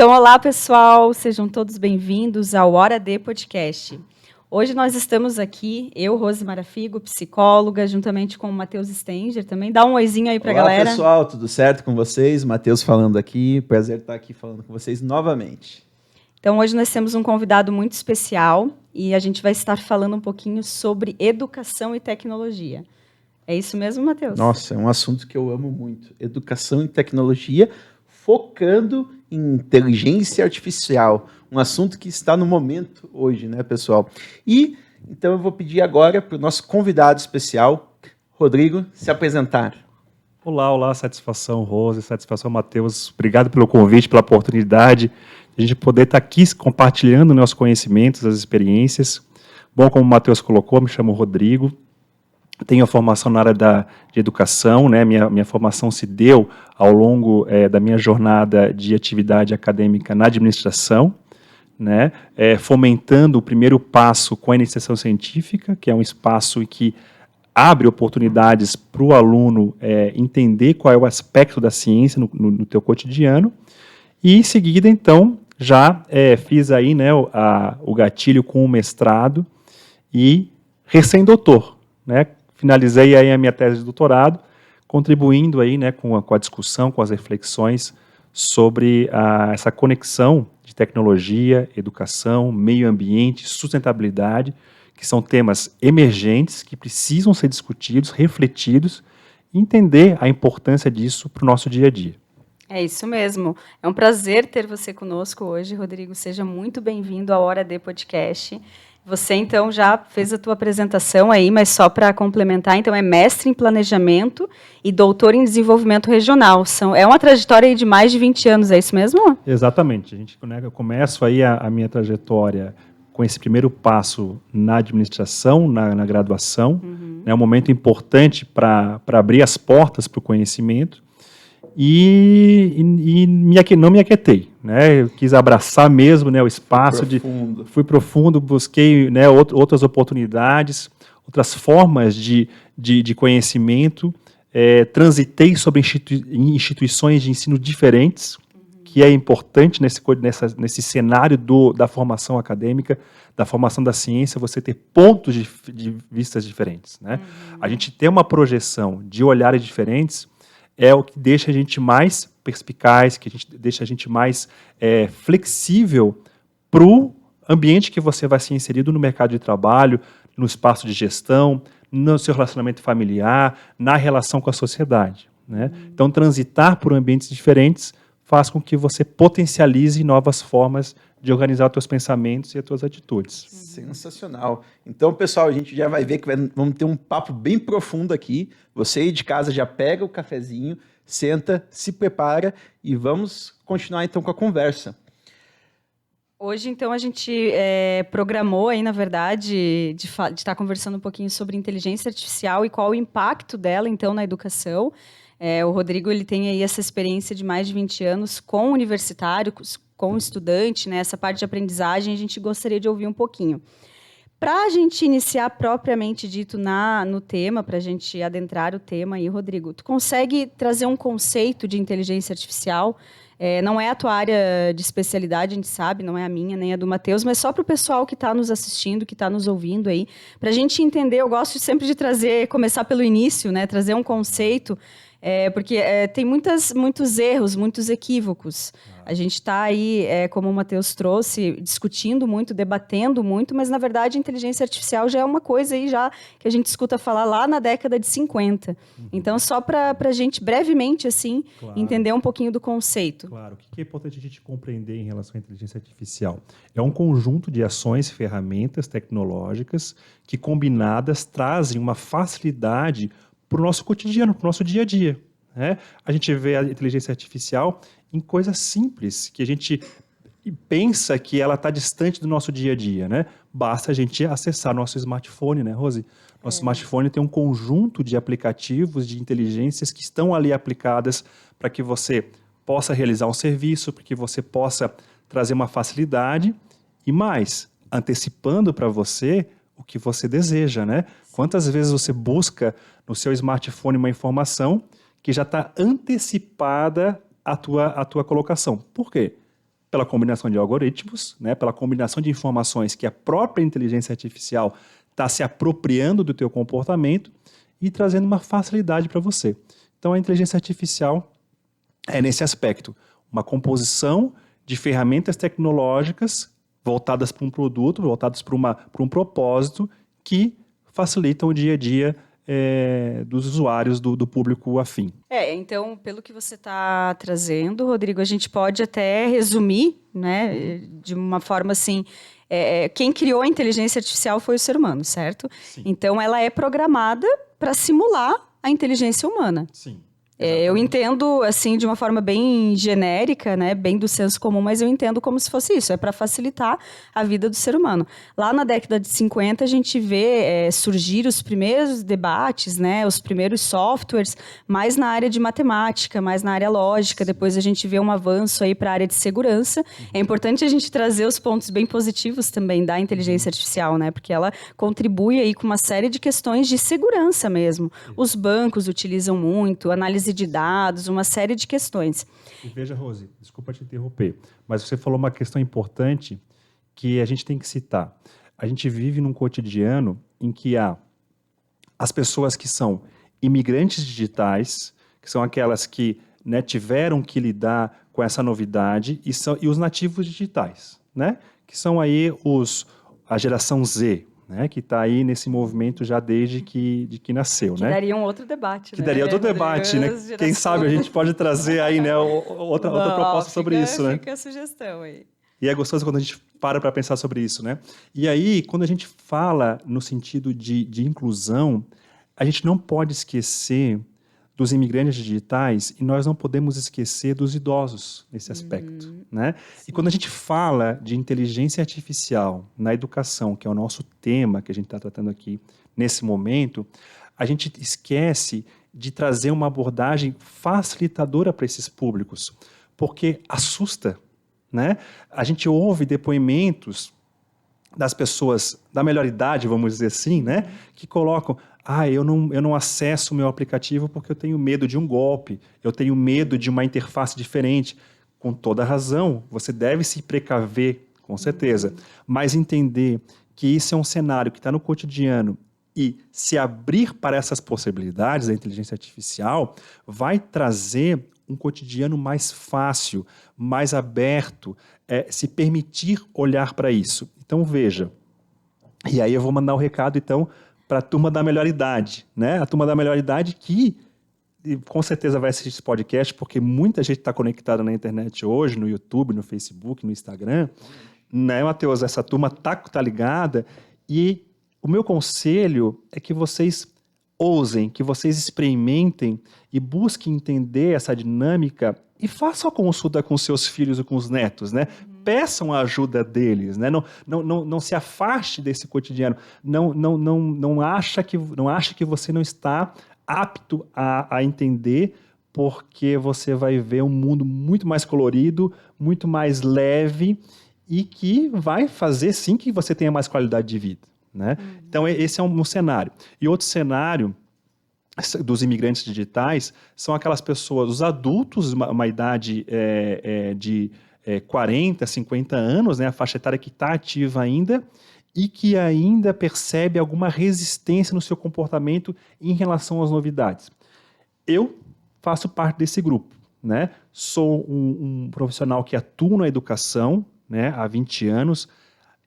Então, olá pessoal, sejam todos bem-vindos ao Hora D Podcast. Hoje nós estamos aqui, eu, Rose Marafigo, psicóloga, juntamente com o Matheus Stenger também. Dá um oizinho aí para a galera. Olá pessoal, tudo certo com vocês? Matheus falando aqui, prazer estar aqui falando com vocês novamente. Então hoje nós temos um convidado muito especial e a gente vai estar falando um pouquinho sobre educação e tecnologia. É isso mesmo, Matheus? Nossa, é um assunto que eu amo muito. Educação e tecnologia, focando em inteligência artificial. Um assunto que está no momento hoje, né, pessoal? E, então, eu vou pedir agora para o nosso convidado especial, Rodrigo, se apresentar. Olá, satisfação, Rose, satisfação, Matheus. Obrigado pelo convite, pela oportunidade de a gente poder estar aqui compartilhando nossos conhecimentos, as experiências. Bom, como o Matheus colocou, me chamo Rodrigo. Tenho a formação na área de educação, né? Minha formação se deu ao longo da minha jornada de atividade acadêmica na administração, né? Fomentando o primeiro passo com a iniciação científica, que é um espaço que abre oportunidades para o aluno entender qual é o aspecto da ciência no teu cotidiano. E, em seguida, então, já fiz aí, né, o gatilho com o mestrado e recém-doutor, né? Finalizei aí a minha tese de doutorado, contribuindo aí, né, com a discussão, com as reflexões sobre essa conexão de tecnologia, educação, meio ambiente, sustentabilidade, que são temas emergentes que precisam ser discutidos, refletidos e entender a importância disso para o nosso dia a dia. É isso mesmo. É um prazer ter você conosco hoje, Rodrigo. Seja muito bem-vindo à Hora D Podcast. Você, então, já fez a tua apresentação aí, mas só para complementar, então, é mestre em planejamento e doutor em desenvolvimento regional. É uma trajetória aí de mais de 20 anos, é isso mesmo? Exatamente. Eu começo aí a minha trajetória com esse primeiro passo na administração, na graduação. É um momento importante para abrir as portas para o conhecimento. E não me aquietei, né? Eu quis abraçar mesmo, né, o espaço fui profundo, busquei, né, outras oportunidades, outras formas de conhecimento, transitei sobre instituições de ensino diferentes, que é importante nesse cenário da formação acadêmica, da formação da ciência, você ter pontos de vistas diferentes, né? A gente ter uma projeção de olhares diferentes é o que deixa a gente mais perspicaz, deixa a gente mais flexível para o ambiente que você vai ser inserido no mercado de trabalho, no espaço de gestão, no seu relacionamento familiar, na relação com a sociedade, né? Então, transitar por ambientes diferentes faz com que você potencialize novas formas de organizar os teus pensamentos e as tuas atitudes. Sensacional. Então, pessoal, a gente já vai ver que vamos ter um papo bem profundo aqui. Você aí de casa já pega o cafezinho, senta, se prepara e vamos continuar então com a conversa. Hoje, então, a gente programou aí, na verdade, de estar conversando um pouquinho sobre inteligência artificial e qual o impacto dela, então, na educação. O Rodrigo, ele tem aí essa experiência de mais de 20 anos com universitário, com estudante, né, essa parte de aprendizagem, a gente gostaria de ouvir um pouquinho. Para a gente iniciar propriamente dito no tema, para a gente adentrar o tema aí, Rodrigo, tu consegue trazer um conceito de inteligência artificial? Não é a tua área de especialidade, a gente sabe, não é a minha, nem a do Matheus, mas só para o pessoal que está nos assistindo, que está nos ouvindo aí, para a gente entender, eu gosto sempre de começar pelo início, né, trazer um conceito, porque tem muitos erros, muitos equívocos. A gente está aí, como o Matheus trouxe, discutindo muito, debatendo muito, mas, na verdade, a inteligência artificial já é uma coisa aí já que a gente escuta falar lá na década de 50. Então, só para a gente, brevemente, assim, entender um pouquinho do conceito. Claro. O que é importante a gente compreender em relação à inteligência artificial? É um conjunto de ações, ferramentas tecnológicas que, combinadas, trazem uma facilidade para o nosso cotidiano, para o nosso dia a dia, né? A gente vê a inteligência artificial em coisas simples, que a gente pensa que ela está distante do nosso dia a dia, né? Basta a gente acessar nosso smartphone, né, Rose? Nosso smartphone tem um conjunto de aplicativos, de inteligências que estão ali aplicadas para que você possa realizar um serviço, para que você possa trazer uma facilidade e mais, antecipando para você o que você deseja, né? Quantas vezes você busca no seu smartphone uma informação que já está antecipada à tua colocação? Por quê? pela combinação de algoritmos, né, pela combinação de informações que a própria inteligência artificial está se apropriando do teu comportamento e trazendo uma facilidade para você. Então, a inteligência artificial é nesse aspecto, uma composição de ferramentas tecnológicas voltadas para um produto, voltadas para um propósito que facilitam o dia a dia dos usuários, do público afim. Então, pelo que você está trazendo, Rodrigo, a gente pode até resumir, né, de uma forma assim, quem criou a inteligência artificial foi o ser humano, certo? Sim. Então, ela é programada para simular a inteligência humana. Sim. Eu entendo, assim, de uma forma bem genérica, né, bem do senso comum, mas eu entendo como se fosse isso, é para facilitar a vida do ser humano. Lá na década de 50, a gente vê surgir os primeiros debates, né, os primeiros softwares, mais na área de matemática, mais na área lógica, depois a gente vê um avanço aí para a área de segurança. É importante a gente trazer os pontos bem positivos também da inteligência artificial, né, porque ela contribui aí com uma série de questões de segurança mesmo. Os bancos utilizam muito, análise de dados, uma série de questões. E veja, Rose, desculpa te interromper, mas você falou uma questão importante que a gente tem que citar. A gente vive num cotidiano em que há as pessoas que são imigrantes digitais, que são aquelas que, né, tiveram que lidar com essa novidade, e os nativos digitais, né, que são aí a geração Z, né, que está aí nesse movimento já desde que nasceu. Que né? daria um outro debate. Que daria outro debate, né? Quem sabe a gente pode trazer aí, né, outra proposta sobre isso, né? Fica a sugestão aí. E é gostoso quando a gente para pensar sobre isso, né? E aí, quando a gente fala no sentido de inclusão, a gente não pode esquecer dos imigrantes digitais e nós não podemos esquecer dos idosos nesse aspecto, né? E quando a gente fala de inteligência artificial na educação, que é o nosso tema que a gente está tratando aqui nesse momento, a gente esquece de trazer uma abordagem facilitadora para esses públicos, porque assusta, né? A gente ouve depoimentos das pessoas da melhor idade, vamos dizer assim, né? Que colocam, eu não acesso o meu aplicativo porque eu tenho medo de um golpe, eu tenho medo de uma interface diferente. Com toda razão, você deve se precaver, com certeza, mas entender que isso é um cenário que está no cotidiano e se abrir para essas possibilidades da inteligência artificial vai trazer um cotidiano mais fácil, mais aberto, se permitir olhar para isso. Então, veja, e aí eu vou mandar um recado, então, para a turma da melhor idade, né? A turma da melhor idade que com certeza vai assistir esse podcast, porque muita gente está conectada na internet hoje, no YouTube, no Facebook, no Instagram, né, Matheus? Essa turma tá ligada, e o meu conselho é que vocês ousem, que vocês experimentem e busquem entender essa dinâmica e façam a consulta com seus filhos e com os netos, né? Peçam a ajuda deles, né? Não se afaste desse cotidiano. Não ache que você não está apto a entender, porque você vai ver um mundo muito mais colorido, muito mais leve e que vai fazer, sim, que você tenha mais qualidade de vida, né? Então, esse é um cenário. E outro cenário dos imigrantes digitais são aquelas pessoas, os adultos, uma idade de 40, 50 anos, né, a faixa etária que está ativa ainda e que ainda percebe alguma resistência no seu comportamento em relação às novidades. Eu faço parte desse grupo, né? Sou um profissional que atua na educação, né, há 20 anos,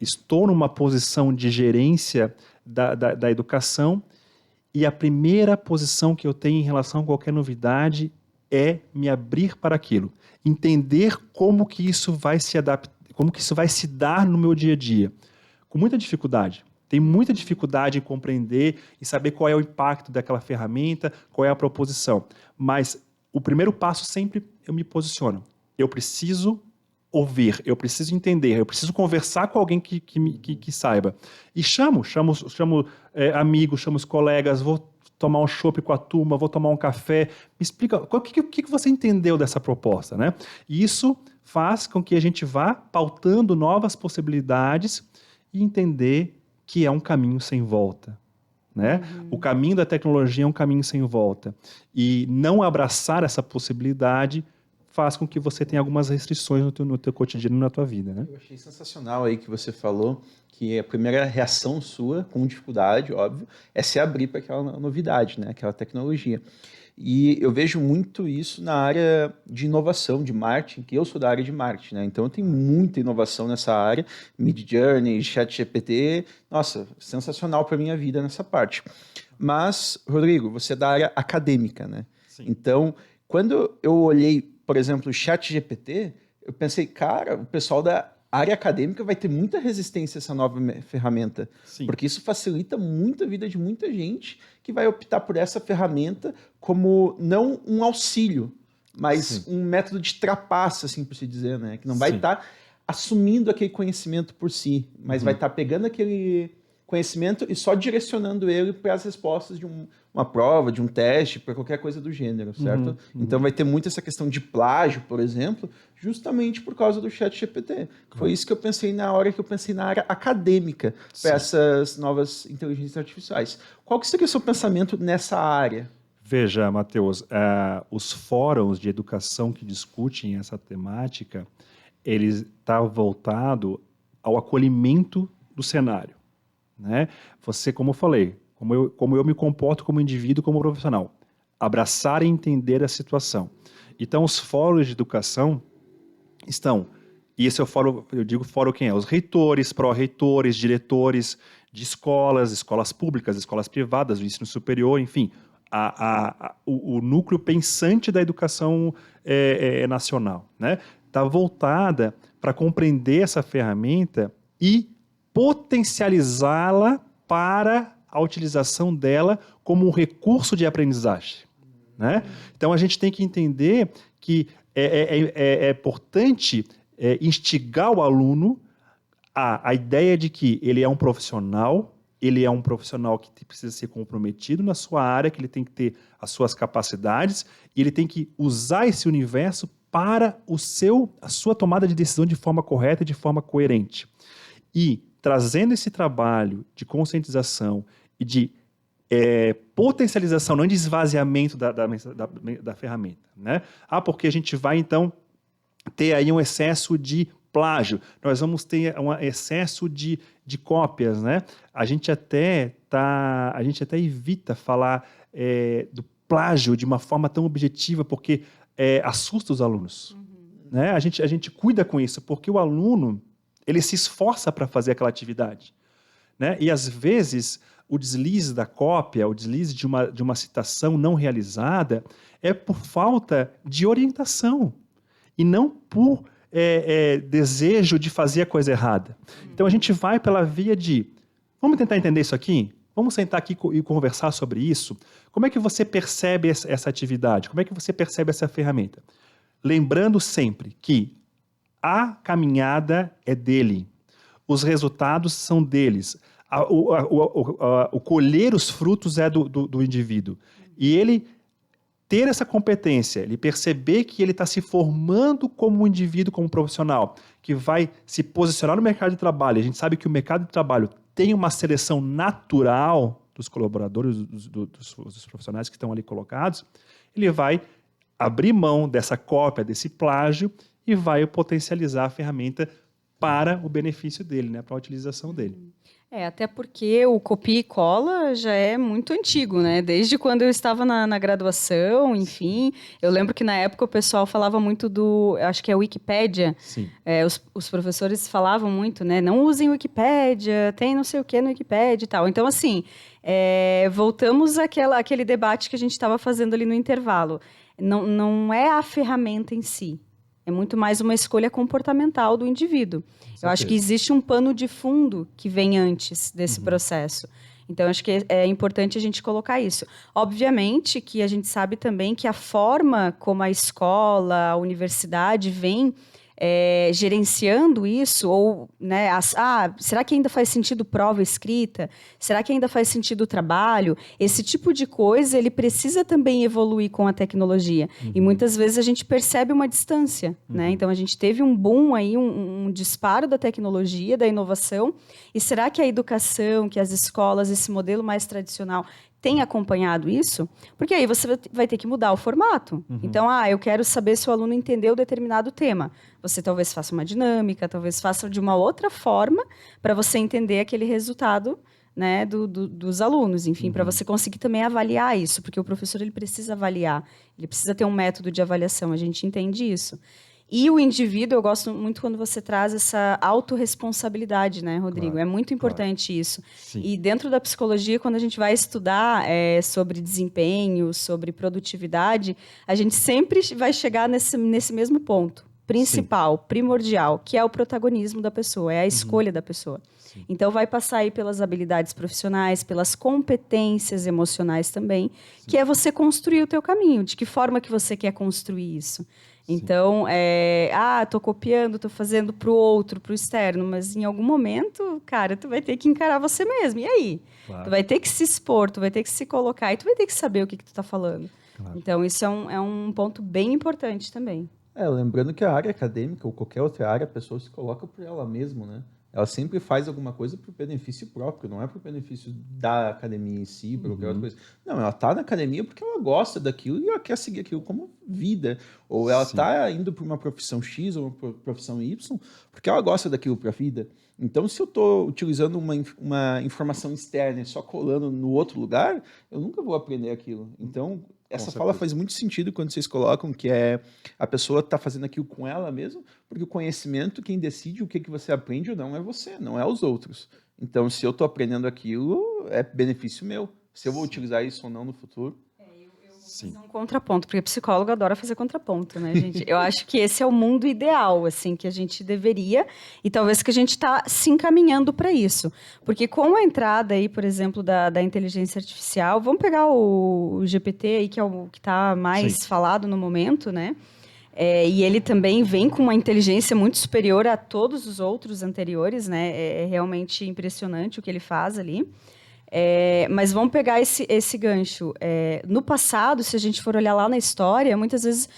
estou numa posição de gerência da educação, e a primeira posição que eu tenho em relação a qualquer novidade é me abrir para aquilo, entender como que isso vai se adaptar, como que isso vai se dar no meu dia a dia. Com muita dificuldade. Tem muita dificuldade em compreender e saber qual é o impacto daquela ferramenta, qual é a proposição. Mas o primeiro passo sempre eu me posiciono. Eu preciso ouvir, eu preciso entender, eu preciso conversar com alguém que saiba. E chamo amigos, chamo os colegas, vou tomar um chopp com a turma, vou tomar um café. Me explica, o que você entendeu dessa proposta, né? E isso faz com que a gente vá pautando novas possibilidades e entender que é um caminho sem volta, né? O caminho da tecnologia é um caminho sem volta. E não abraçar essa possibilidade faz com que você tenha algumas restrições no teu cotidiano, na tua vida, né? Eu achei sensacional aí que você falou que a primeira reação sua, com dificuldade, óbvio, é se abrir para aquela novidade, né? Aquela tecnologia. E eu vejo muito isso na área de inovação, de marketing, que eu sou da área de marketing, né? Então eu tenho muita inovação nessa área, Midjourney, ChatGPT, nossa, sensacional para minha vida nessa parte. Mas, Rodrigo, você é da área acadêmica, né? Sim. Então, quando eu olhei, por exemplo, o ChatGPT, eu pensei, cara, o pessoal da área acadêmica vai ter muita resistência a essa nova ferramenta. Sim. Porque isso facilita muito a vida de muita gente que vai optar por essa ferramenta como não um auxílio, mas Sim. um método de trapaça, assim por se dizer, né? Que não vai Sim. estar assumindo aquele conhecimento por si, mas vai estar pegando aquele conhecimento e só direcionando ele para as respostas de uma prova, de um teste, para qualquer coisa do gênero, certo? Então vai ter muito essa questão de plágio, por exemplo, justamente por causa do ChatGPT. Foi isso que eu pensei na hora que eu pensei na área acadêmica para essas novas inteligências artificiais. Qual que seria o seu pensamento nessa área? Veja, Matheus, os fóruns de educação que discutem essa temática, eles estão voltados ao acolhimento do cenário. Né? Você, como eu falei, como eu me comporto como indivíduo, como profissional, abraçar e entender a situação. Então, os fóruns de educação estão, e esse é o fórum, eu digo fórum quem é? Os reitores, pró-reitores, diretores de escolas públicas, escolas privadas, do ensino superior, enfim, o núcleo pensante da educação nacional, né? Está voltada para compreender essa ferramenta e potencializá-la para a utilização dela como um recurso de aprendizagem. Né? Então, a gente tem que entender que é importante instigar o aluno a ideia de que ele é um profissional que precisa ser comprometido na sua área, que ele tem que ter as suas capacidades e ele tem que usar esse universo para a sua tomada de decisão de forma correta e de forma coerente. E trazendo esse trabalho de conscientização e de potencialização, não de esvaziamento da ferramenta. Né? Porque a gente vai, então, ter aí um excesso de plágio, nós vamos ter um excesso de cópias. Né? A gente até evita falar do plágio de uma forma tão objetiva, porque assusta os alunos. Né? A gente cuida com isso, porque o aluno ele se esforça para fazer aquela atividade. Né? E, às vezes, o deslize da cópia, o deslize de uma citação não realizada é por falta de orientação e não por desejo de fazer a coisa errada. Então, a gente vai pela via de vamos tentar entender isso aqui? Vamos sentar aqui e conversar sobre isso? Como é que você percebe essa atividade? Como é que você percebe essa ferramenta? Lembrando sempre que a caminhada é dele, os resultados são deles, o colher os frutos é do indivíduo. E ele ter essa competência, ele perceber que ele está se formando como um indivíduo, como profissional, que vai se posicionar no mercado de trabalho. A gente sabe que o mercado de trabalho tem uma seleção natural dos colaboradores, dos profissionais que estão ali colocados, ele vai abrir mão dessa cópia, desse plágio, e vai potencializar a ferramenta para o benefício dele, né, para a utilização dele. Até porque o copia e cola já é muito antigo, né? Desde quando eu estava na graduação, enfim. Eu lembro que na época o pessoal falava muito acho que é Wikipédia. Sim. Os professores falavam muito, né? Não usem Wikipédia, tem não sei o que no Wikipédia e tal. Então, assim, voltamos àquele debate que a gente estava fazendo ali no intervalo. Não é a ferramenta em si. É muito mais uma escolha comportamental do indivíduo. Eu acho que existe um pano de fundo que vem antes desse processo. Então, acho que é importante a gente colocar isso. Obviamente que a gente sabe também que a forma como a escola, a universidade vem gerenciando isso, ou, né, será que ainda faz sentido prova escrita? Será que ainda faz sentido trabalho? Esse tipo de coisa, ele precisa também evoluir com a tecnologia. E muitas vezes a gente percebe uma distância, né? Então, a gente teve um boom aí, um disparo da tecnologia, da inovação, e será que a educação, que as escolas, esse modelo mais tradicional, tem acompanhado isso, porque aí você vai ter que mudar o formato. Então, eu quero saber se o aluno entendeu determinado tema. Você talvez faça uma dinâmica, talvez faça de uma outra forma para você entender aquele resultado, né, dos alunos, enfim, para você conseguir também avaliar isso, porque o professor ele precisa avaliar, ele precisa ter um método de avaliação, a gente entende isso. E o indivíduo, eu gosto muito quando você traz essa autorresponsabilidade, né, Rodrigo? Claro, É muito importante isso. Sim. E dentro da psicologia, quando a gente vai estudar sobre desempenho, sobre produtividade, a gente sempre vai chegar nesse mesmo ponto principal, primordial, que é o protagonismo da pessoa, é a escolha da pessoa. Sim. Então, vai passar aí pelas habilidades profissionais, pelas competências emocionais também, que é você construir o teu caminho. De que forma que você quer construir isso? Então, tô copiando, tô fazendo pro outro, pro externo, mas em algum momento, cara, tu vai ter que encarar você mesmo. E aí? Claro. Tu vai ter que se expor, tu vai ter que se colocar e tu vai ter que saber o que tu tá falando. Claro. Então, isso é um ponto bem importante também. Lembrando que a área acadêmica ou qualquer outra área, a pessoa se coloca por ela mesma, né? Ela sempre faz alguma coisa para o benefício próprio, não é para o benefício da academia em si, para qualquer outra coisa. Não, ela está na academia porque ela gosta daquilo e ela quer seguir aquilo como vida. Ou ela está indo para uma profissão X ou uma profissão Y porque ela gosta daquilo para a vida. Então, se eu estou utilizando uma informação externa e só colando no outro lugar, eu nunca vou aprender aquilo. Então, essa fala faz muito sentido quando vocês colocam que a pessoa está fazendo aquilo com ela mesma, porque o conhecimento, quem decide o que você aprende ou não é você, não é os outros. Então, se eu estou aprendendo aquilo, é benefício meu. Se eu vou utilizar isso ou não no futuro. Fazer um contraponto, porque psicólogo adora fazer contraponto, né, gente? Eu acho que esse é o mundo ideal, assim, que a gente deveria, e talvez que a gente está se encaminhando para isso. Porque com a entrada aí, por exemplo, da inteligência artificial, vamos pegar o GPT aí, que é o que está mais falado no momento, né? E ele também vem com uma inteligência muito superior a todos os outros anteriores, né? É realmente impressionante o que ele faz ali. Mas vamos pegar esse gancho. No passado, se a gente for olhar lá na história, muitas vezes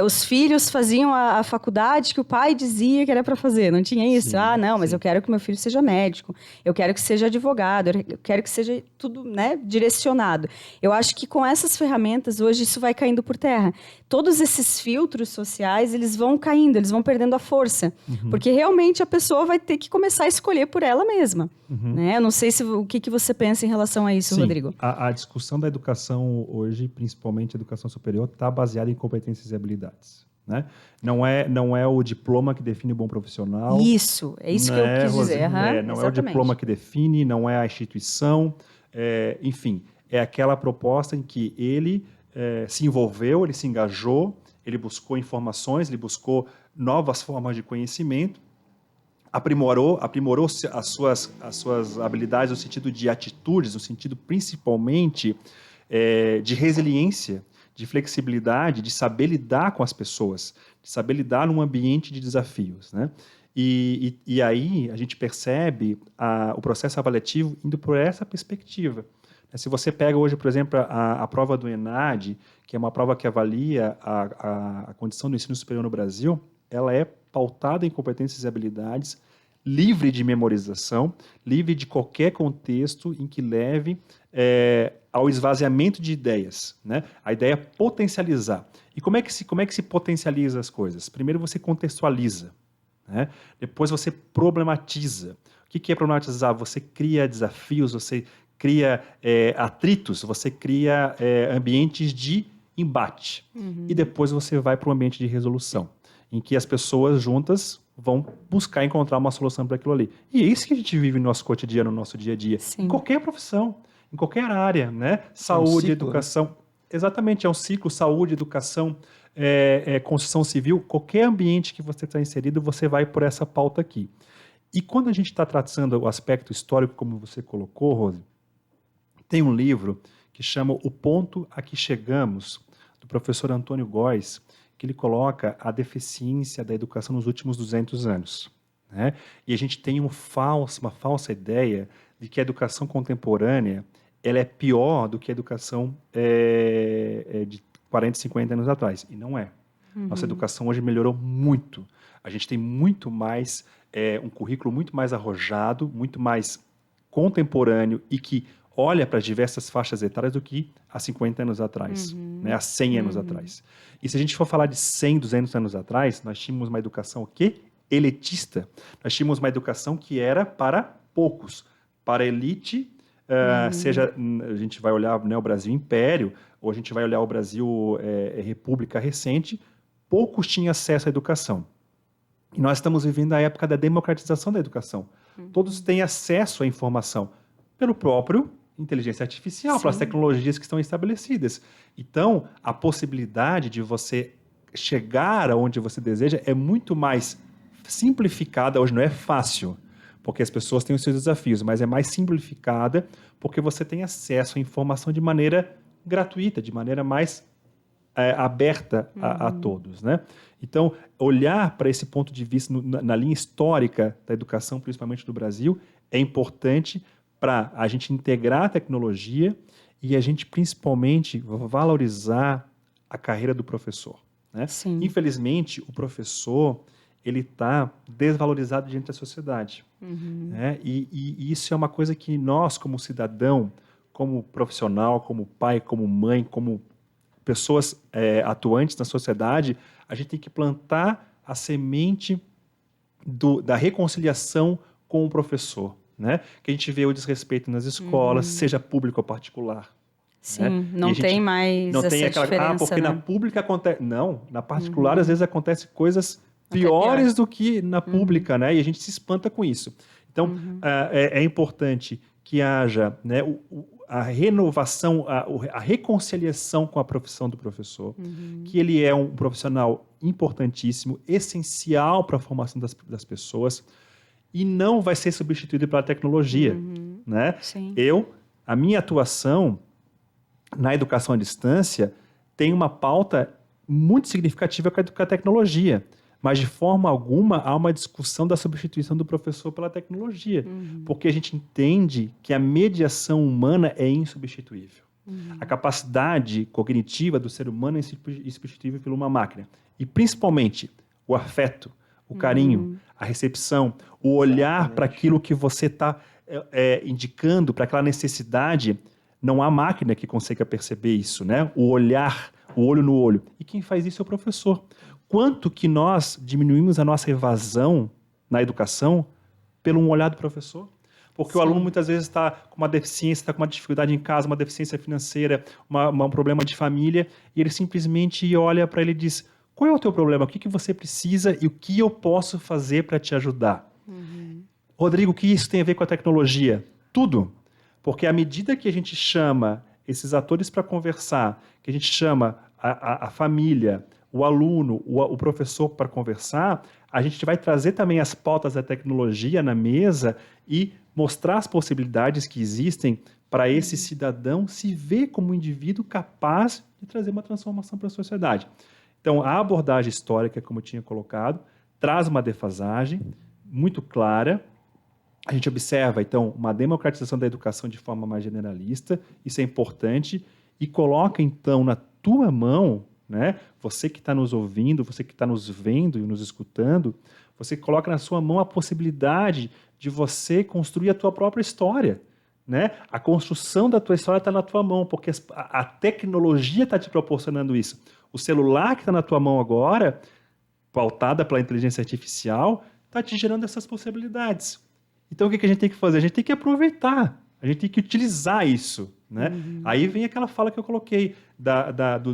os filhos faziam a faculdade que o pai dizia que era para fazer. Não tinha isso? Mas eu quero que meu filho seja médico, eu quero que seja advogado, eu quero que seja tudo, né, direcionado. Eu acho que com essas ferramentas, hoje, isso vai caindo por terra. Todos esses filtros sociais, eles vão caindo, eles vão perdendo a força. Porque realmente a pessoa vai ter que começar a escolher por ela mesma. Né? Eu não sei o que você pensa em relação a isso, Rodrigo. A discussão da educação hoje, principalmente a educação superior, está baseada em competências e habilidades. Né? Não é o diploma que define o bom profissional. Isso, é isso que eu quis dizer. Não é o diploma que define, não é a instituição. Enfim, é aquela proposta em que ele se envolveu, ele se engajou, ele buscou informações, ele buscou novas formas de conhecimento, aprimorou as suas habilidades no sentido de atitudes, no sentido principalmente de resiliência, de flexibilidade, de saber lidar com as pessoas, de saber lidar num ambiente de desafios, né? E aí a gente percebe o processo avaliativo indo por essa perspectiva. Se você pega hoje, por exemplo, a prova do ENAD, que é uma prova que avalia a condição do ensino superior no Brasil, ela é pautada em competências e habilidades, livre de memorização, livre de qualquer contexto em que leve ao esvaziamento de ideias. Né? A ideia é potencializar. E como é que se potencializa as coisas? Primeiro você contextualiza, né? Depois você problematiza. O que é problematizar? Você cria desafios, você cria atritos, você cria ambientes de embate. E depois você vai para o ambiente de resolução, em que as pessoas juntas vão buscar encontrar uma solução para aquilo ali. E é isso que a gente vive no nosso cotidiano, no nosso dia a dia. Sim. Em qualquer profissão, em qualquer área, né? Saúde, ciclo, educação. Né? Exatamente, é um ciclo, saúde, educação, construção civil, qualquer ambiente que você está inserido, você vai por essa pauta aqui. E quando a gente está tratando o aspecto histórico, como você colocou, Rose, tem um livro que chama O Ponto a que Chegamos, do professor Antônio Góes, que ele coloca a deficiência da educação nos últimos 200 anos. Né? E a gente tem uma falsa ideia de que a educação contemporânea ela é pior do que a educação de 40, 50 anos atrás. E não é. Nossa educação hoje melhorou muito. A gente tem muito mais, um currículo muito mais arrojado, muito mais contemporâneo e que olha para diversas faixas etárias do que há 50 anos atrás, né, há 100 anos atrás. E se a gente for falar de 100, 200 anos atrás, nós tínhamos uma educação o quê? Elitista. Nós tínhamos uma educação que era para poucos, para a elite, seja a gente vai olhar, né, o Brasil Império, ou a gente vai olhar o Brasil República recente, poucos tinham acesso à educação. E nós estamos vivendo a época da democratização da educação. Todos têm acesso à informação pelo próprio inteligência artificial, Sim. pelas tecnologias que estão estabelecidas. Então, a possibilidade de você chegar aonde você deseja é muito mais simplificada. Hoje não é fácil, porque as pessoas têm os seus desafios, mas é mais simplificada porque você tem acesso à informação de maneira gratuita, de maneira mais aberta a todos, né? Então, olhar para esse ponto de vista na linha histórica da educação, principalmente do Brasil, é importante para a gente integrar a tecnologia e a gente, principalmente, valorizar a carreira do professor, né? Sim. Infelizmente, o professor ele está desvalorizado diante da sociedade, né? E isso é uma coisa que nós, como cidadão, como profissional, como pai, como mãe, como pessoas atuantes na sociedade, a gente tem que plantar a semente da reconciliação com o professor, né? Que a gente vê o desrespeito nas escolas, seja público ou particular. Sim, né? não tem mais não tem essa aquela, diferença, porque né? na pública acontece... Não, na particular às vezes acontece coisas Até piores pior. do que na pública, né? E a gente se espanta com isso. Então, é importante que haja, né, a renovação, a reconciliação com a profissão do professor, que ele é um profissional importantíssimo, essencial para a formação das pessoas e não vai ser substituído pela tecnologia, né? Sim. A minha atuação na educação à distância tem uma pauta muito significativa com a tecnologia, mas de forma alguma há uma discussão da substituição do professor pela tecnologia, porque a gente entende que a mediação humana é insubstituível. A capacidade cognitiva do ser humano é insubstituível por uma máquina. E principalmente o afeto, o carinho, a recepção, o olhar para aquilo que você está indicando, para aquela necessidade. Não há máquina que consiga perceber isso, né? O olhar, o olho no olho. E quem faz isso é o professor. Quanto que nós diminuímos a nossa evasão na educação pelo um olhar do professor? Porque o aluno muitas vezes está com uma deficiência, está com uma dificuldade em casa, uma deficiência financeira, um problema de família, e ele simplesmente olha para ele e diz: qual é o teu problema? O que você precisa e o que eu posso fazer para te ajudar? Rodrigo, o que isso tem a ver com a tecnologia? Tudo. Porque à medida que a gente chama esses atores para conversar, que a gente chama a família, o aluno, o professor para conversar, a gente vai trazer também as pautas da tecnologia na mesa e mostrar as possibilidades que existem para esse cidadão se ver como um indivíduo capaz de trazer uma transformação para a sociedade. Então, a abordagem histórica, como eu tinha colocado, traz uma defasagem muito clara. A gente observa, então, uma democratização da educação de forma mais generalista, isso é importante, e coloca, então, na tua mão, né, você que está nos ouvindo, você que está nos vendo e nos escutando, você coloca na sua mão a possibilidade de você construir a tua própria história. Né? A construção da tua história está na tua mão, porque a tecnologia está te proporcionando isso. O celular que está na tua mão agora, pautada pela inteligência artificial, está te gerando essas possibilidades. Então, o que a gente tem que fazer? A gente tem que aproveitar, a gente tem que utilizar isso. Né? Aí vem aquela fala que eu coloquei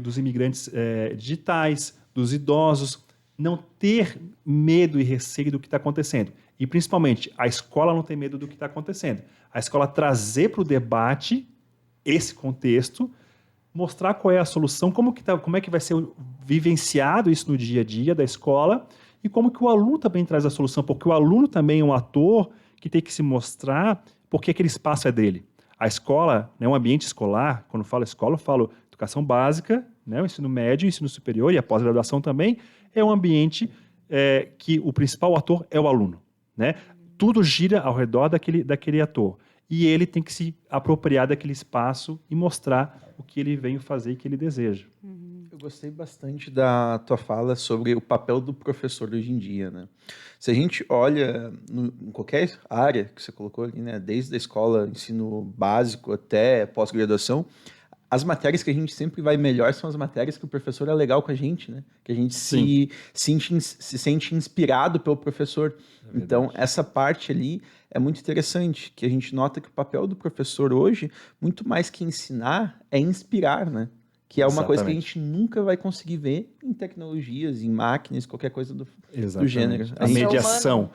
dos imigrantes digitais, dos idosos, não ter medo e receio do que está acontecendo. E, principalmente, a escola não tem medo do que está acontecendo. A escola trazer para o debate esse contexto, mostrar qual é a solução, como é que vai ser vivenciado isso no dia a dia da escola e como que o aluno também traz a solução, porque o aluno também é um ator que tem que se mostrar porque aquele espaço é dele. A escola, né, um ambiente escolar, quando eu falo escola, eu falo educação básica, né, o ensino médio, o ensino superior e a pós-graduação também, é um ambiente que o principal ator é o aluno. Né? Tudo gira ao redor daquele ator. E ele tem que se apropriar daquele espaço e mostrar o que ele veio fazer e que ele deseja. gostei bastante da tua fala sobre o papel do professor hoje em dia, né? Se a gente olha em qualquer área que você colocou ali, né, desde a escola, ensino básico até pós-graduação, as matérias que a gente sempre vai melhor são as matérias que o professor é legal com a gente, né? Que a gente se sente inspirado pelo professor. Então, essa parte ali é muito interessante, que a gente nota que o papel do professor hoje, muito mais que ensinar, é inspirar, né? Que é uma coisa que a gente nunca vai conseguir ver em tecnologias, em máquinas, qualquer coisa do gênero. A mediação.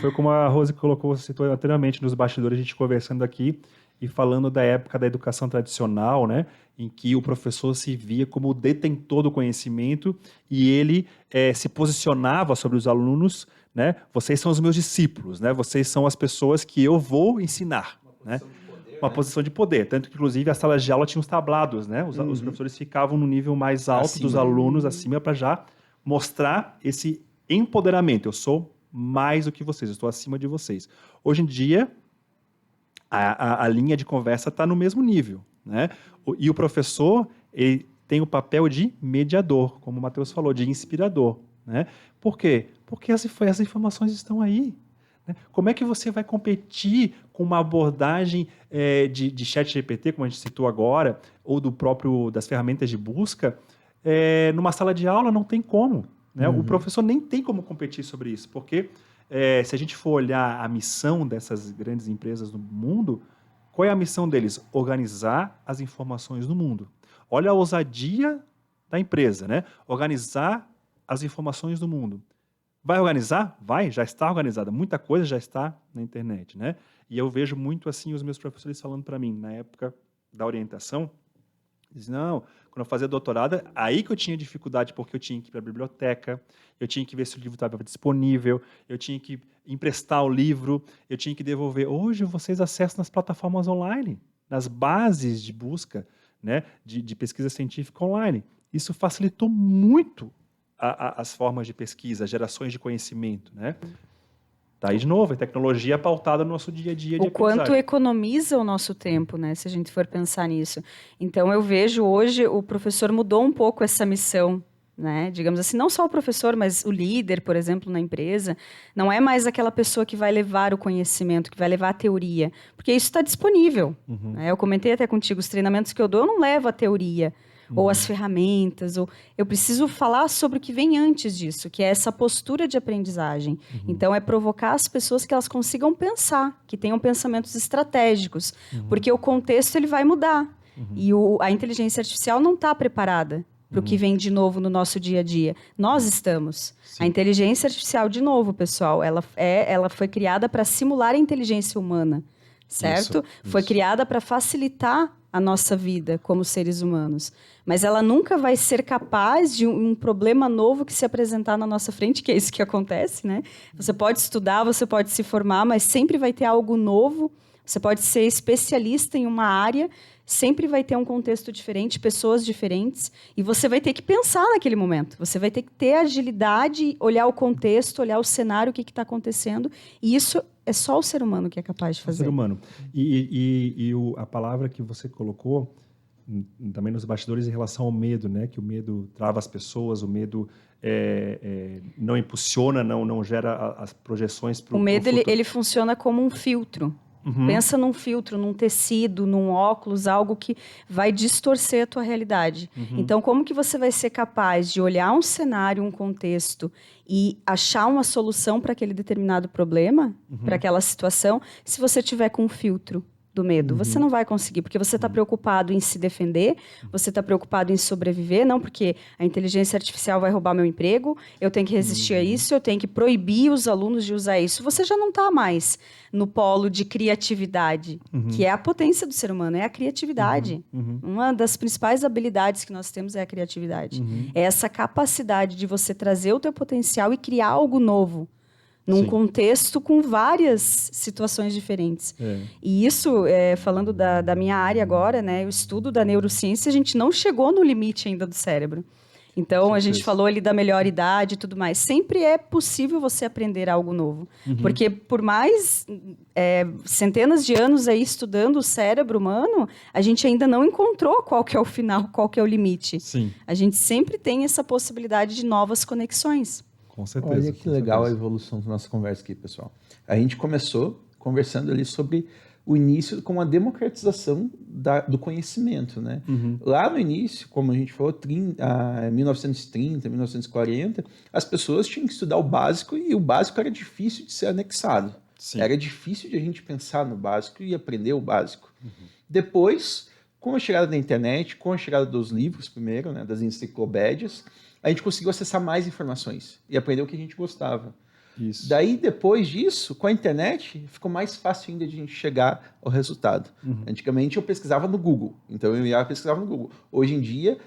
Foi como a Rose colocou, citou anteriormente nos bastidores, a gente conversando aqui e falando da época da educação tradicional, né, em que o professor se via como o detentor do conhecimento e ele se posicionava sobre os alunos, né, vocês são os meus discípulos, né, vocês são as pessoas que eu vou ensinar, né? Uma posição de poder, tanto que, inclusive, as salas de aula tinham os tablados, né? Os professores ficavam no nível mais alto dos alunos, acima, para já mostrar esse empoderamento. Eu sou mais do que vocês, eu estou acima de vocês. Hoje em dia, a linha de conversa está no mesmo nível, né? E o professor, ele tem o papel de mediador, como o Matheus falou, de inspirador, né? Por quê? Porque as informações estão aí. Como é que você vai competir com uma abordagem de chat GPT, como a gente citou agora, ou das ferramentas de busca, numa sala de aula? Não tem como. Né? O professor nem tem como competir sobre isso, porque se a gente for olhar a missão dessas grandes empresas no mundo, qual é a missão deles? Organizar as informações do mundo. Olha a ousadia da empresa, né? Organizar as informações do mundo. Vai organizar? Vai, já está organizada. Muita coisa já está na internet, né? E eu vejo muito assim os meus professores falando para mim, na época da orientação, diz, não, quando eu fazia doutorado, aí que eu tinha dificuldade, porque eu tinha que ir para a biblioteca, eu tinha que ver se o livro estava disponível, eu tinha que emprestar o livro, eu tinha que devolver. Hoje vocês acessam nas plataformas online, nas bases de busca, né, de pesquisa científica online. Isso facilitou muito as formas de pesquisa, as gerações de conhecimento, né? Tá aí de novo, a tecnologia pautada no nosso dia a dia de o quanto economiza o nosso tempo, né? Se a gente for pensar nisso. Então, eu vejo hoje o professor mudou um pouco essa missão, né? Digamos assim, não só o professor, mas o líder, por exemplo, na empresa, não é mais aquela pessoa que vai levar o conhecimento, que vai levar a teoria, porque isso está disponível. Né? Eu comentei até contigo, os treinamentos que eu dou, eu não levo a teoria, ou as ferramentas, ou eu preciso falar sobre o que vem antes disso, que é essa postura de aprendizagem. Então, é provocar as pessoas que elas consigam pensar, que tenham pensamentos estratégicos, porque o contexto ele vai mudar. E a inteligência artificial não está preparada para o que vem de novo no nosso dia a dia. Nós estamos. Sim. A inteligência artificial, de novo, pessoal, ela foi criada para simular a inteligência humana, certo? Foi criada para facilitar a nossa vida como seres humanos. Mas ela nunca vai ser capaz de um problema novo que se apresentar na nossa frente, que é isso que acontece, né? Você pode estudar, você pode se formar, mas sempre vai ter algo novo. Você pode ser especialista em uma área, sempre vai ter um contexto diferente, pessoas diferentes, e você vai ter que pensar naquele momento. Você vai ter que ter agilidade, olhar o contexto, olhar o cenário, o que está acontecendo, e isso é só o ser humano que é capaz de fazer. O ser humano. A palavra que você colocou também nos bastidores em relação ao medo, né? Que o medo trava as pessoas, o medo não impulsiona, não gera as projeções para o futuro. O medo ele funciona como um filtro. Pensa num filtro, num tecido, num óculos, algo que vai distorcer a tua realidade. Então, como que você vai ser capaz de olhar um cenário, um contexto e achar uma solução para aquele determinado problema, para aquela situação, se você tiver com um filtro do medo? Você não vai conseguir, porque você está preocupado em se defender, você está preocupado em sobreviver, não porque a inteligência artificial vai roubar meu emprego, eu tenho que resistir a isso, eu tenho que proibir os alunos de usar isso. Você já não está mais no polo de criatividade, que é a potência do ser humano, é a criatividade. Uma das principais habilidades que nós temos é a criatividade. É essa capacidade de você trazer o teu potencial e criar algo novo. Num contexto com várias situações diferentes. E isso, falando da minha área agora, né, o estudo da neurociência, a gente não chegou no limite ainda do cérebro. Então, a gente certeza. falou ali da melhor idade e tudo mais. Sempre é possível você aprender algo novo. Porque por mais centenas de anos aí estudando o cérebro humano, a gente ainda não encontrou qual que é o final, qual que é o limite. Sim, A gente sempre tem essa possibilidade de novas conexões. com certeza. Olha que com legal a certeza. evolução da nossa conversa aqui, pessoal. A gente começou conversando ali sobre o início com a democratização do conhecimento, né? Lá no início, como a gente falou, 1930, 1940, as pessoas tinham que estudar o básico e o básico era difícil de ser anexado. Sim. Era difícil de a gente pensar no básico e aprender o básico. Depois, com a chegada da internet, com a chegada dos livros primeiro, né, das enciclopédias, a gente conseguiu acessar mais informações e aprender o que a gente gostava. Isso. Daí, depois disso, com a internet, ficou mais fácil ainda de a gente chegar ao resultado. Antigamente, eu pesquisava no Google. Então, eu ia pesquisar no Google. Hoje em dia,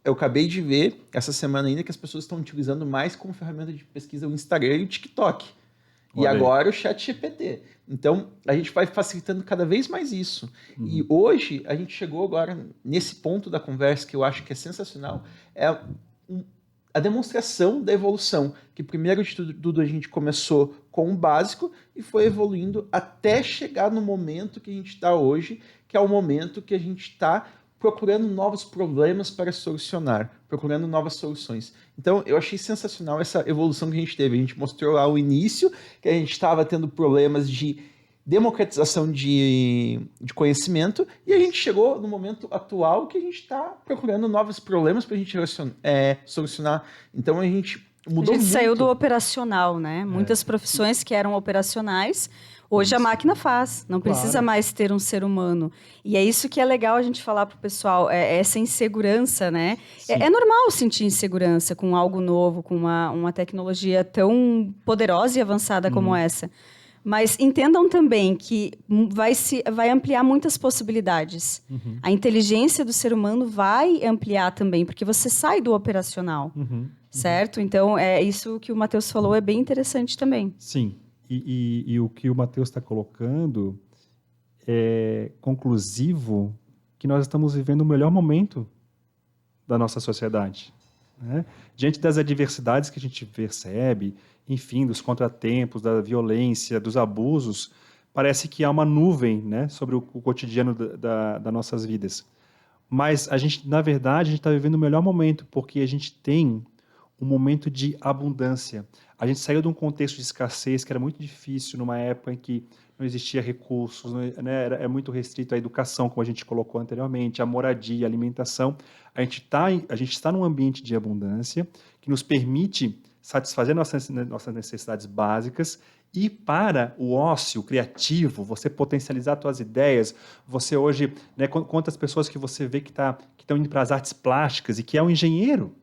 eu acabei de ver, essa semana ainda, que as pessoas estão utilizando mais como ferramenta de pesquisa o Instagram e o TikTok. E Olha aí. agora o ChatGPT. Então, a gente vai facilitando cada vez mais isso. E hoje, a gente chegou agora nesse ponto da conversa que eu acho que é sensacional, a demonstração da evolução, que primeiro de tudo a gente começou com o básico e foi evoluindo até chegar no momento que a gente está hoje, que é o momento que a gente está procurando novos problemas para solucionar, procurando novas soluções. Então, eu achei sensacional essa evolução que a gente teve. A gente mostrou lá o início, que a gente estava tendo problemas de democratização de conhecimento, e a gente chegou no momento atual que a gente está procurando novos problemas para a gente solucionar. Então, a gente mudou A gente saiu muito. do operacional, né? Muitas profissões que eram operacionais, hoje a máquina faz. Não precisa Claro. mais ter um ser humano. E é isso que é legal a gente falar pro pessoal, essa insegurança, né? Sim. É normal sentir insegurança com algo novo, com uma tecnologia tão poderosa e avançada como essa. Mas entendam também que vai ampliar muitas possibilidades. A inteligência do ser humano vai ampliar também, porque você sai do operacional, certo? Então, isso que o Matheus falou é bem interessante também. Sim, e o que o Matheus está colocando é conclusivo que nós estamos vivendo o melhor momento da nossa sociedade. Né? Diante das adversidades que a gente percebe, enfim, dos contratempos, da violência, dos abusos, parece que há uma nuvem, né, sobre o cotidiano das nossas vidas. Mas a gente, na verdade, a gente está vivendo o melhor momento, porque a gente tem um momento de abundância. A gente saiu de um contexto de escassez que era muito difícil numa época em que não existia recursos, né? É muito restrito à educação, como a gente colocou anteriormente, a moradia, a alimentação. A gente está num ambiente de abundância que nos permite satisfazer nossas necessidades básicas e para o ócio criativo, você potencializar suas ideias, você hoje, né, quantas pessoas que você vê que estão indo para as artes plásticas e que é um engenheiro,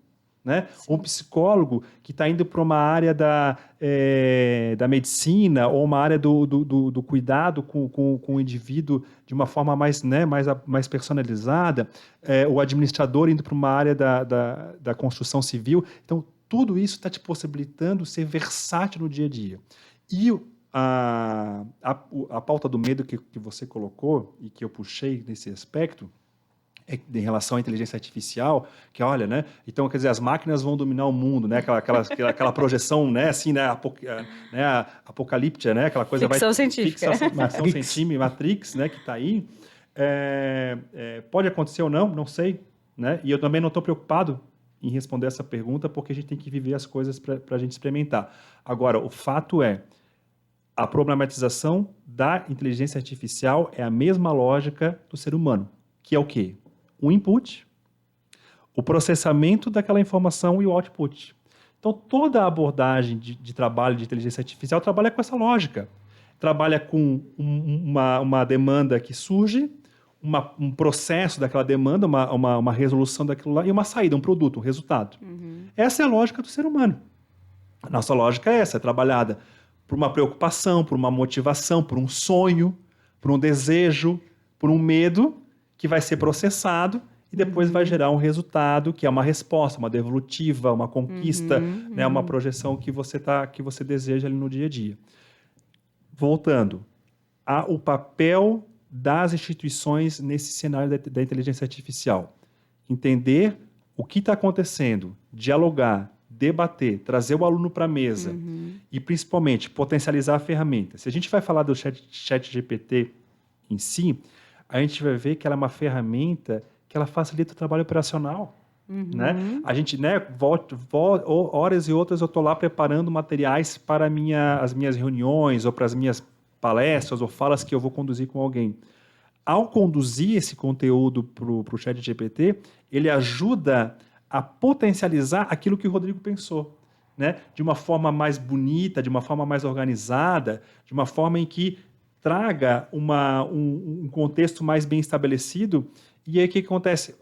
né? Um psicólogo que está indo para uma área da medicina ou uma área do cuidado com o indivíduo de uma forma mais personalizada, o administrador indo para uma área da construção civil. Então, tudo isso está te possibilitando ser versátil no dia a dia. E a pauta do medo que você colocou e que eu puxei nesse aspecto, em relação à inteligência artificial, que olha, né? Então, quer dizer, as máquinas vão dominar o mundo, né? Aquela projeção, né? Assim, né? Apocalíptica, né? Aquela coisa Ficção científica. Ficção científica, Matrix, né? Que está aí. Pode acontecer ou não, não sei, né? E eu também não estou preocupado em responder essa pergunta, porque a gente tem que viver as coisas para a gente experimentar. Agora, o fato é, a problematização da inteligência artificial é a mesma lógica do ser humano, que é o quê? O input, o processamento daquela informação e o output. Então, toda a abordagem de trabalho de inteligência artificial trabalha com essa lógica. Trabalha com uma demanda que surge, um processo daquela demanda, uma resolução daquilo lá, e uma saída, um produto, um resultado. Essa é a lógica do ser humano. A nossa lógica é essa, é trabalhada por uma preocupação, por uma motivação, por um sonho, por um desejo, por um medo, que vai ser processado e depois vai gerar um resultado que é uma resposta, uma devolutiva, uma conquista, né, uma projeção que você deseja ali no dia a dia. Voltando, o papel das instituições nesse cenário da inteligência artificial. Entender o que está acontecendo, dialogar, debater, trazer o aluno para a mesa e, principalmente, potencializar a ferramenta. Se a gente vai falar do chat GPT em si, a gente vai ver que ela é uma ferramenta que ela facilita o trabalho operacional. Né? A gente, né, horas e outras eu estou lá preparando materiais para as minhas reuniões ou para as minhas palestras ou falas que eu vou conduzir com alguém. Ao conduzir esse conteúdo para o chat GPT, ele ajuda a potencializar aquilo que o Rodrigo pensou, né? De uma forma mais bonita, de uma forma mais organizada, de uma forma em que traga um contexto mais bem estabelecido. E aí o que acontece?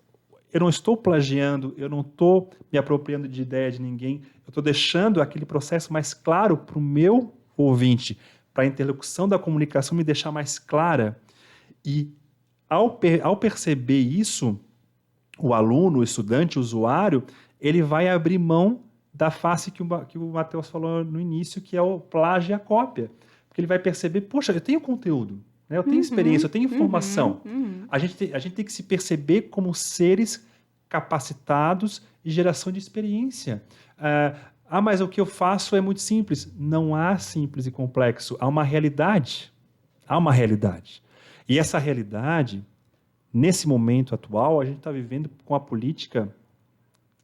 Eu não estou plagiando, eu não estou me apropriando de ideia de ninguém, eu estou deixando aquele processo mais claro para o meu ouvinte, para a interlocução da comunicação me deixar mais clara. E ao perceber isso, o aluno, o estudante, o usuário, ele vai abrir mão da face que o Matheus falou no início, que é o plágio e a cópia. Porque ele vai perceber, poxa, eu tenho conteúdo, né? Eu tenho experiência, eu tenho informação. A gente tem que se perceber como seres capacitados e geração de experiência. Mas o que eu faço é muito simples. Não há simples e complexo. Há uma realidade. Há uma realidade. E essa realidade, nesse momento atual, a gente está vivendo com a política,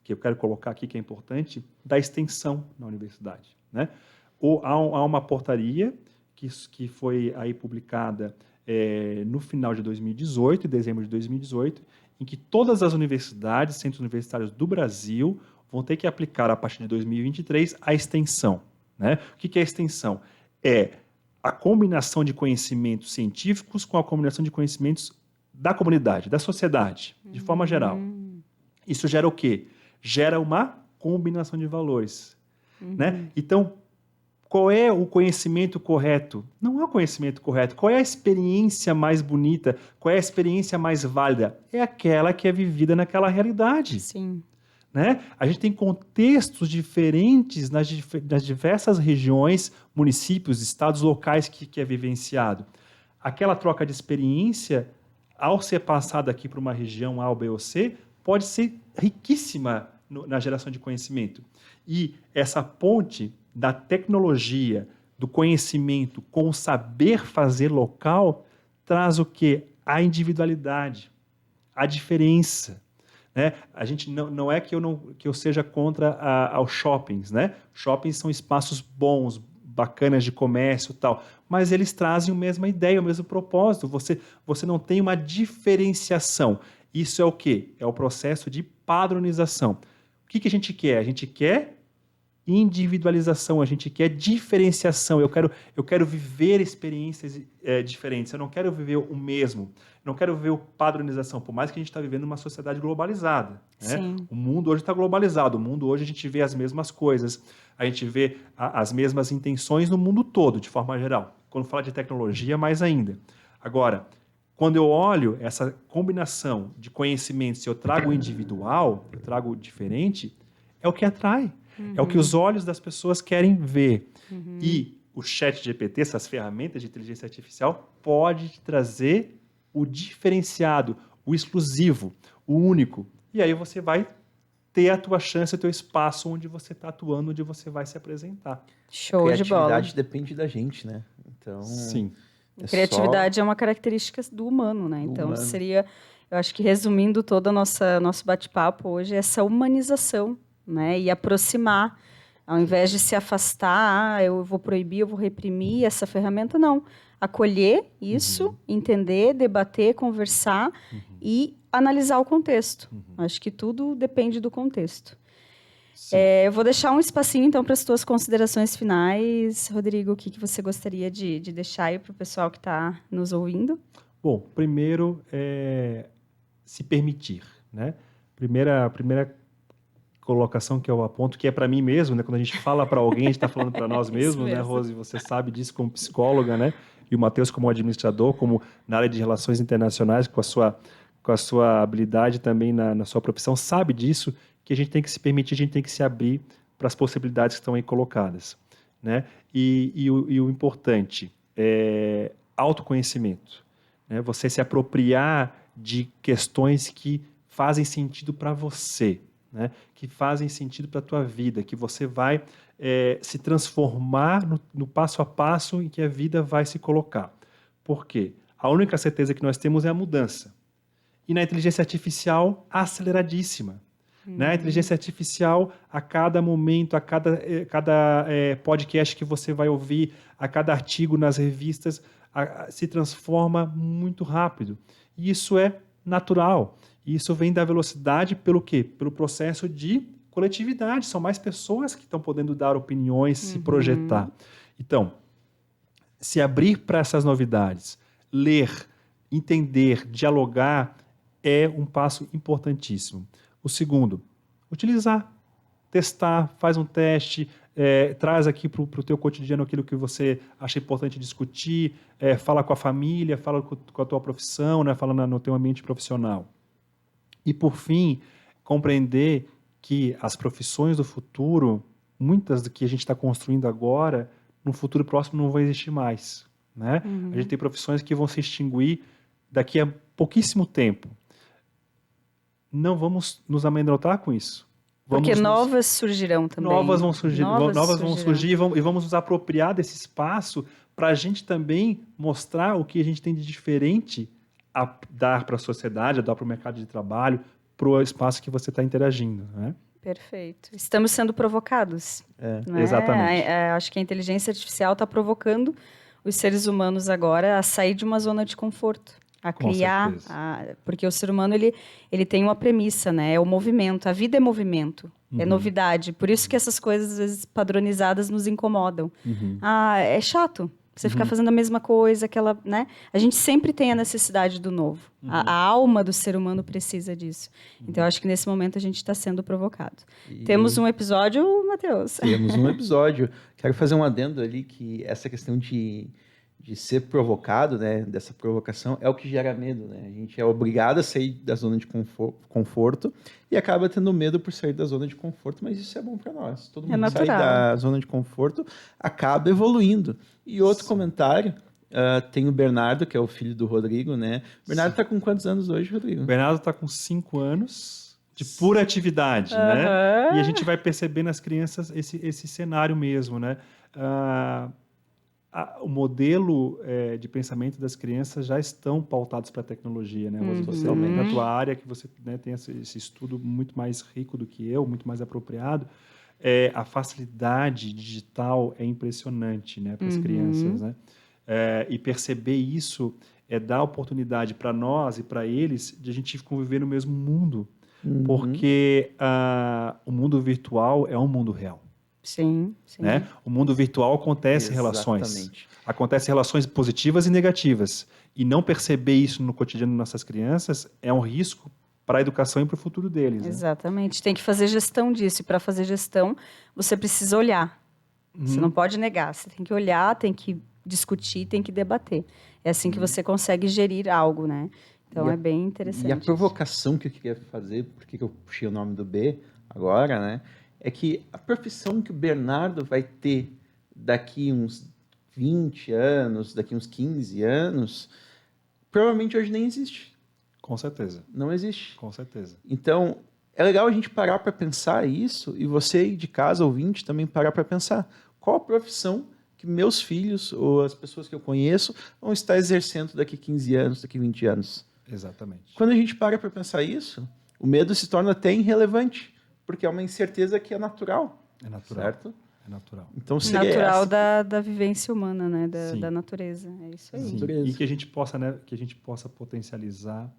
que eu quero colocar aqui que é importante, da extensão na universidade. Né? Há uma portaria que foi aí publicada no final de 2018, em dezembro de 2018, em que todas as universidades, centros universitários do Brasil, vão ter que aplicar, a partir de 2023, a extensão. Né? O que é a extensão? É a combinação de conhecimentos científicos com a combinação de conhecimentos da comunidade, da sociedade, de forma geral. Isso gera o quê? Gera uma combinação de valores. Né? Então, qual é o conhecimento correto? Não é o conhecimento correto. Qual é a experiência mais bonita? Qual é a experiência mais válida? É aquela que é vivida naquela realidade. Sim. Né? A gente tem contextos diferentes nas diversas regiões, municípios, estados locais que é vivenciado. Aquela troca de experiência, ao ser passada aqui para uma região A, B ou C, pode ser riquíssima na geração de conhecimento. E essa ponte da tecnologia, do conhecimento com o saber fazer local, traz o quê? A individualidade, a diferença. Né? A gente não é que eu seja contra aos shoppings. Né? Shoppings são espaços bons, bacanas de comércio e tal, mas eles trazem a mesma ideia, o mesmo propósito. Você não tem uma diferenciação. Isso é o quê? É o processo de padronização. O que a gente quer? A gente quer individualização, a gente quer diferenciação. Eu quero viver experiências diferentes. Eu não quero viver o mesmo. Eu não quero viver padronização, por mais que a gente está vivendo uma sociedade globalizada. Né? O mundo hoje está globalizado. O mundo hoje a gente vê as mesmas coisas. A gente vê as mesmas intenções no mundo todo, de forma geral. Quando fala de tecnologia, mais ainda. Agora, quando eu olho essa combinação de conhecimentos, se eu trago o individual, eu trago o diferente, é o que atrai. É o que os olhos das pessoas querem ver. E o chat GPT, essas ferramentas de inteligência artificial, pode te trazer o diferenciado, o exclusivo, o único. E aí você vai ter a tua chance, o teu espaço onde você está atuando, onde você vai se apresentar. Show de bola. Criatividade depende da gente, né? Então, sim. Criatividade é uma característica do humano, né? Então seria, eu acho que resumindo todo o nosso bate-papo hoje, essa humanização, né? E aproximar, ao invés de se afastar, eu vou proibir, eu vou reprimir essa ferramenta, não. Acolher isso, entender, debater, conversar e analisar o contexto. Acho que tudo depende do contexto. Eu vou deixar um espacinho, então, para as tuas considerações finais. Rodrigo, o que você gostaria de deixar aí para o pessoal que está nos ouvindo? Bom, primeiro, se permitir. Né? Primeira colocação que eu aponto, que é para mim mesmo, né? Quando a gente fala para alguém, a gente está falando para nós mesmos, né, Rose? Você sabe disso como psicóloga, né? E o Matheus como administrador, como na área de relações internacionais, com a sua habilidade também na sua profissão, sabe disso, que a gente tem que se permitir, a gente tem que se abrir para as possibilidades que estão aí colocadas. Né? E o importante é autoconhecimento. Né? Você se apropriar de questões que fazem sentido para você. né, que fazem sentido para a tua vida, que você vai se transformar no passo a passo em que a vida vai se colocar. Por quê? A única certeza que nós temos é a mudança. E na inteligência artificial, aceleradíssima. Né? A inteligência artificial, a cada momento, a cada podcast que você vai ouvir, a cada artigo nas revistas, se transforma muito rápido. E isso é natural. E isso vem da velocidade pelo quê? Pelo processo de coletividade. São mais pessoas que estão podendo dar opiniões, se projetar. Então, se abrir para essas novidades, ler, entender, dialogar, é um passo importantíssimo. O segundo, utilizar, testar, faz um teste, traz aqui para o teu cotidiano aquilo que você acha importante discutir, fala com a família, fala com a tua profissão, né, fala no teu ambiente profissional. E, por fim, compreender que as profissões do futuro, muitas do que a gente está construindo agora, no futuro próximo não vão existir mais. Né? A gente tem profissões que vão se extinguir daqui a pouquíssimo tempo. Não vamos nos amedrontar com isso. Porque novas surgirão também. Novas vão surgir e vamos nos apropriar desse espaço para a gente também mostrar o que a gente tem de diferente a dar para a sociedade, a dar para o mercado de trabalho, para o espaço que você está interagindo. Né? Perfeito. Estamos sendo provocados. Né? Exatamente. Acho que a inteligência artificial está provocando os seres humanos agora a sair de uma zona de conforto. A criar, porque o ser humano ele tem uma premissa, né? É o movimento, a vida é movimento, é novidade. Por isso que essas coisas, às vezes, padronizadas nos incomodam. É chato você ficar fazendo a mesma coisa, aquela, né? A gente sempre tem a necessidade do novo. A alma do ser humano precisa disso. Então, eu acho que nesse momento a gente está sendo provocado. Temos um episódio, Matheus? Temos um episódio. Quero fazer um adendo ali que essa questão de ser provocado, né, dessa provocação, é o que gera medo, né? A gente é obrigado a sair da zona de conforto e acaba tendo medo por sair da zona de conforto, mas isso é bom para nós. Todo mundo sai da zona de conforto, acaba evoluindo. E outro comentário, tem o Bernardo, que é o filho do Rodrigo, né? O Bernardo está com quantos anos hoje, Rodrigo? O Bernardo está com 5 anos de pura atividade, né? E a gente vai perceber nas crianças esse cenário mesmo, né? O modelo de pensamento das crianças já estão pautados para a tecnologia, né? Socialmente, na tua área, que você, né, tem esse estudo muito mais rico do que eu, muito mais apropriado, a facilidade digital é impressionante, né, para as crianças, né? E perceber isso dar oportunidade para nós e para eles de a gente conviver no mesmo mundo, porque o mundo virtual é um mundo real. Sim. Né? O mundo virtual acontece relações. Acontecem relações positivas e negativas. E não perceber isso no cotidiano das nossas crianças é um risco para a educação e para o futuro deles. Exatamente. Né? Tem que fazer gestão disso. E para fazer gestão, você precisa olhar. Você não pode negar. Você tem que olhar, tem que discutir, tem que debater. É assim que você consegue gerir algo, né? Então é bem interessante. E a provocação que eu queria fazer, porque eu puxei o nome do B agora, né? É que a profissão que o Bernardo vai ter daqui uns 20 anos, daqui uns 15 anos, provavelmente hoje nem existe. Com certeza. Não existe. Com certeza. Então, é legal a gente parar para pensar isso, e você aí de casa, ouvinte, também parar para pensar. Qual a profissão que meus filhos ou as pessoas que eu conheço vão estar exercendo daqui 15 anos, daqui 20 anos? Exatamente. Quando a gente para pensar isso, o medo se torna até irrelevante. Porque é uma incerteza que é natural. É natural. Certo? É natural. Então, seria natural da vivência humana, né? Da natureza. É isso aí. Sim. E que a gente possa, né, que a gente possa potencializar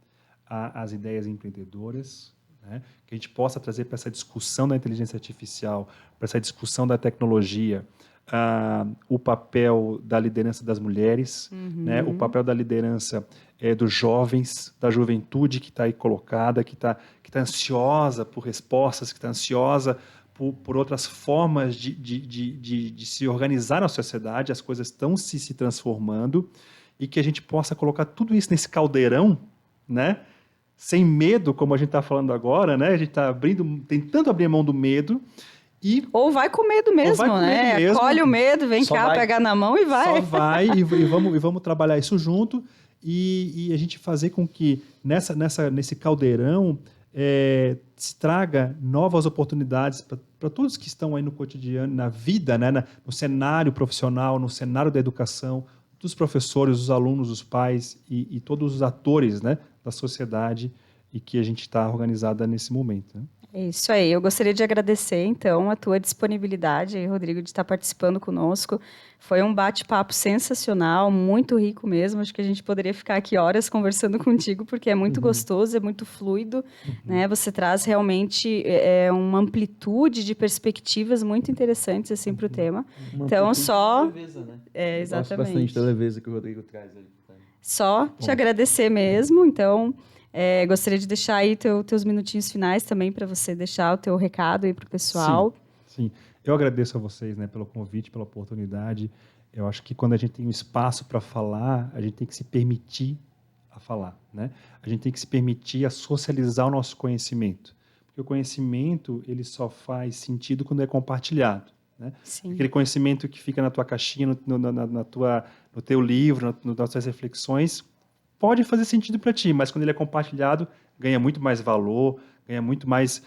as ideias empreendedoras, né? Que a gente possa trazer para essa discussão da inteligência artificial, para essa discussão da tecnologia, o papel da liderança das mulheres, né? O papel da liderança dos jovens, da juventude que está aí colocada, que está ansiosa por respostas, que está ansiosa por outras formas de se organizar na sociedade. As coisas estão se transformando, e que a gente possa colocar tudo isso nesse caldeirão, né? Sem medo, como a gente está falando agora, né? A gente está tentando abrir mão do medo. Ou vai com medo mesmo, né? Acolhe o medo, vem cá, pega na mão e vai. Só vai e vamos trabalhar isso junto, e a gente fazer com que nesse caldeirão se traga novas oportunidades para todos que estão aí no cotidiano, na vida, né, no cenário profissional, no cenário da educação, dos professores, dos alunos, dos pais e todos os atores, né, da sociedade e que a gente está organizada nesse momento. Né? É isso aí. Eu gostaria de agradecer, então, a tua disponibilidade, Rodrigo, de estar participando conosco. Foi um bate-papo sensacional, muito rico mesmo. Acho que a gente poderia ficar aqui horas conversando contigo, porque é muito gostoso, é muito fluido. Né? Você traz realmente uma amplitude de perspectivas muito interessantes assim, para o tema. Então, só... Leveza, né? Exatamente. Eu gosto bastante da leveza que o Rodrigo traz ali. Só te agradecer mesmo, então... gostaria de deixar aí teus minutinhos finais também para você deixar o teu recado aí para o pessoal. Sim, eu agradeço a vocês, né, pelo convite, pela oportunidade. Eu acho que quando a gente tem um espaço para falar, a gente tem que se permitir a falar, né? A gente tem que se permitir a socializar o nosso conhecimento, porque o conhecimento ele só faz sentido quando é compartilhado. Né? Aquele conhecimento que fica na tua caixinha, no teu livro, nas tuas reflexões, pode fazer sentido para ti, mas quando ele é compartilhado, ganha muito mais valor, ganha muito mais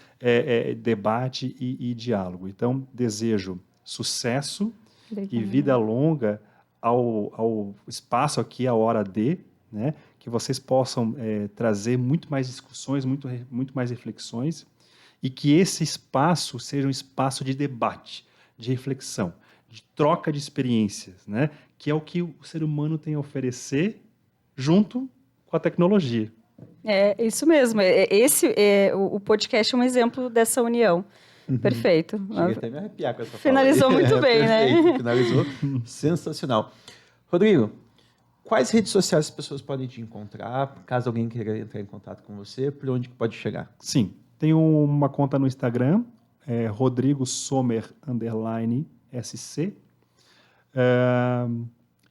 debate e diálogo. Então, desejo sucesso e vida longa ao espaço aqui, a Hora D, né? Que vocês possam trazer muito mais discussões, muito mais reflexões, e que esse espaço seja um espaço de debate, de reflexão, de troca de experiências, né? Que é o que o ser humano tem a oferecer junto com a tecnologia. É isso mesmo. O podcast é um exemplo dessa união. Perfeito. Cheguei até a me arrepiar com essa Finalizou fala. muito bem, né? Finalizou sensacional. Rodrigo, quais redes sociais as pessoas podem te encontrar? Caso alguém queira entrar em contato com você, por onde que pode chegar? Sim, tenho uma conta no Instagram, Rodrigo Sommer _SC.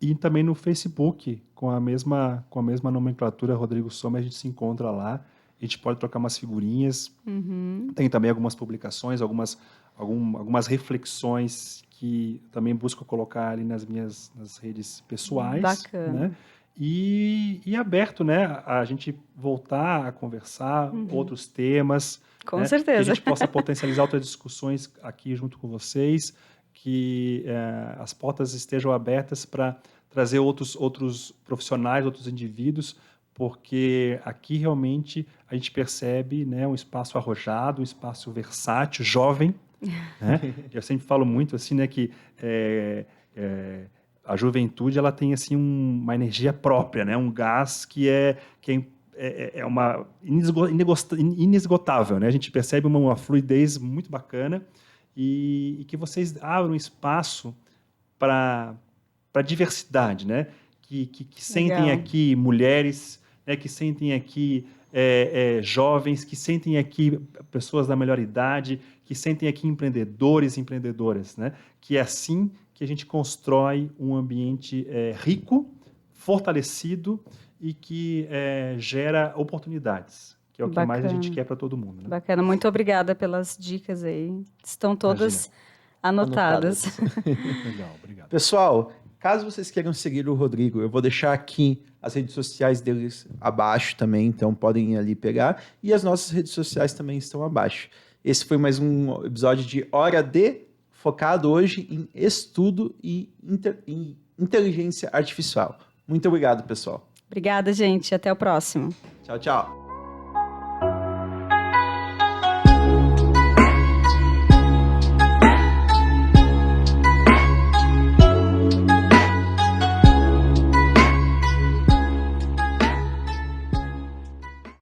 E também no Facebook, com a mesma nomenclatura, Rodrigo Sommer, a gente se encontra lá. A gente pode trocar umas figurinhas. Tem também algumas publicações, algumas reflexões que também busco colocar ali nas redes pessoais. Bacana. Né? E aberto, né? A gente voltar a conversar outros temas. Com né? certeza. Que a gente possa potencializar outras discussões aqui junto com vocês, que as portas estejam abertas para trazer outros profissionais, outros indivíduos, porque aqui realmente a gente percebe, né, um espaço arrojado, um espaço versátil, jovem. Né? Eu sempre falo muito assim, né, que a juventude ela tem assim uma energia própria, né, um gás que é uma inesgotável, né? A gente percebe uma fluidez muito bacana e que vocês abram espaço para diversidade, né? Que sentem aqui mulheres, né? Que sentem aqui jovens, que sentem aqui pessoas da melhor idade, que sentem aqui empreendedores e empreendedoras, né? Que é assim que a gente constrói um ambiente rico, fortalecido e que gera oportunidades, que é o que mais a gente quer para todo mundo. Né? Bacana, muito obrigada pelas dicas aí. Estão todas anotadas. Legal, obrigado. Pessoal, caso vocês queiram seguir o Rodrigo, eu vou deixar aqui as redes sociais deles abaixo também, então podem ir ali pegar. E as nossas redes sociais também estão abaixo. Esse foi mais um episódio de Hora D, focado hoje em estudo e inteligência artificial. Muito obrigado, pessoal. Obrigada, gente. Até o próximo. Tchau, tchau.